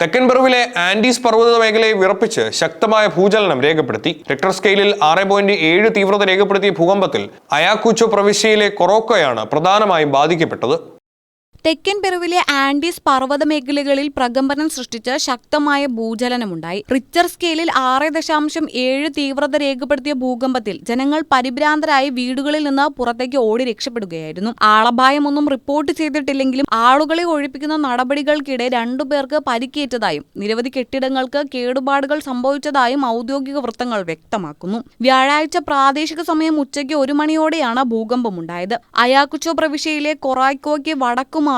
തെക്കൻ പെറുവിലെ ആൻഡീസ് പർവ്വത മേഖലയെ വിറപ്പിച്ച് ശക്തമായ ഭൂചലനം രേഖപ്പെടുത്തി. റിക്ടർ സ്കെയിലിൽ 6.7 തീവ്രത രേഖപ്പെടുത്തിയ ഭൂകമ്പത്തിൽ അയാക്കൂച്ചോ പ്രവിശ്യയിലെ കൊറോക്കോയാണ് പ്രധാനമായും ബാധിക്കപ്പെട്ടത്. തെക്കൻ പെറുവിലെ ആൻഡീസ് പർവ്വത മേഖലകളിൽ പ്രകമ്പനം സൃഷ്ടിച്ച് ശക്തമായ ഭൂചലനമുണ്ടായി. റിക്ടർ സ്കെയിലിൽ 6.7 തീവ്രത രേഖപ്പെടുത്തിയ ഭൂകമ്പത്തിൽ ജനങ്ങൾ പരിഭ്രാന്തരായി വീടുകളിൽ നിന്ന് പുറത്തേക്ക് ഓടി രക്ഷപ്പെടുകയായിരുന്നു. ആളപായമൊന്നും റിപ്പോർട്ട് ചെയ്തിട്ടില്ലെങ്കിലും ആളുകളെ ഒഴിപ്പിക്കുന്ന നടപടികൾക്കിടെ 2 പേർക്ക് പരിക്കേറ്റതായും നിരവധി കെട്ടിടങ്ങൾക്ക് കേടുപാടുകൾ സംഭവിച്ചതായും ഔദ്യോഗിക വൃത്തങ്ങൾ വ്യക്തമാക്കുന്നു. വ്യാഴാഴ്ച പ്രാദേശിക സമയം ഉച്ചയ്ക്ക് 1 മണിയോടെയാണ് ഭൂകമ്പമുണ്ടായത്. അയാക്കുച്ചോ പ്രവിശ്യയിലെ കൊറോക്കോയ്ക്ക് വടക്കുമാറി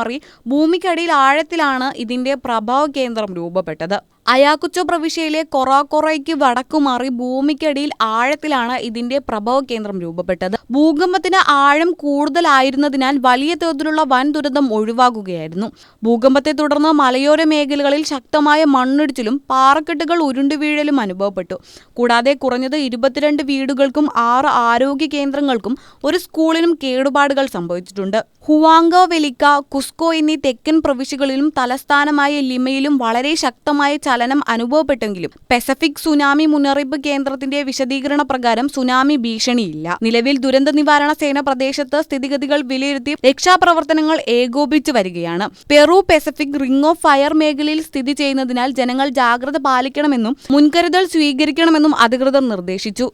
ഭൂമിക്കടിയിൽ ആഴത്തിലാണ് ഇതിന്റെ പ്രഭവ കേന്ദ്രം രൂപപ്പെട്ടത്. അയാക്കുച്ചോ പ്രവിശ്യയിലെ കൊറോക്കോയ്ക്ക് വടക്കുമാറി ഭൂമിക്കടിയിൽ ആഴത്തിലാണ് ഇതിന്റെ പ്രഭവ കേന്ദ്രം രൂപപ്പെട്ടത്. ഭൂകമ്പത്തിന് ആഴം കൂടുതലായിരുന്നതിനാൽ വലിയ തോതിലുള്ള വൻ ദുരന്തം ഒഴിവാകുകയായിരുന്നു. ഭൂകമ്പത്തെ തുടർന്ന് മലയോര മേഖലകളിൽ ശക്തമായ മണ്ണിടിച്ചിലും പാറക്കെട്ടുകൾ ഉരുണ്ടുവീഴലും അനുഭവപ്പെട്ടു. കൂടാതെ കുറഞ്ഞത് 22 വീടുകൾക്കും 6 ആരോഗ്യ കേന്ദ്രങ്ങൾക്കും 1 സ്കൂളിനും കേടുപാടുകൾ സംഭവിച്ചിട്ടുണ്ട്. ഹുവാങ്കോ വെലിക്ക, കുസ്കോ എന്നീ തെക്കൻ പ്രവിശ്യകളിലും തലസ്ഥാനമായ ലിമയിലും വളരെ ശക്തമായ ചലനം അനുഭവപ്പെട്ടെങ്കിലും പസഫിക് സുനാമി മുന്നറിയിപ്പ് കേന്ദ്രത്തിന്റെ വിശദീകരണ പ്രകാരം സുനാമി ഭീഷണിയില്ല. നിലവിൽ ദുരന്ത നിവാരണ സേന പ്രദേശത്ത് സ്ഥിതിഗതികൾ വിലയിരുത്തി രക്ഷാപ്രവർത്തനങ്ങൾ ഏകോപിപ്പിച്ചു വരികയാണ്. Peru Pacific ring of fire മേഖലയിൽ സ്ഥിതി ചെയ്യുന്നതിനാൽ ജനങ്ങൾ ജാഗ്രത പാലിക്കണമെന്നും മുൻകരുതൽ സ്വീകരിക്കണമെന്നും അധികൃതർ നിർദ്ദേശിച്ചു.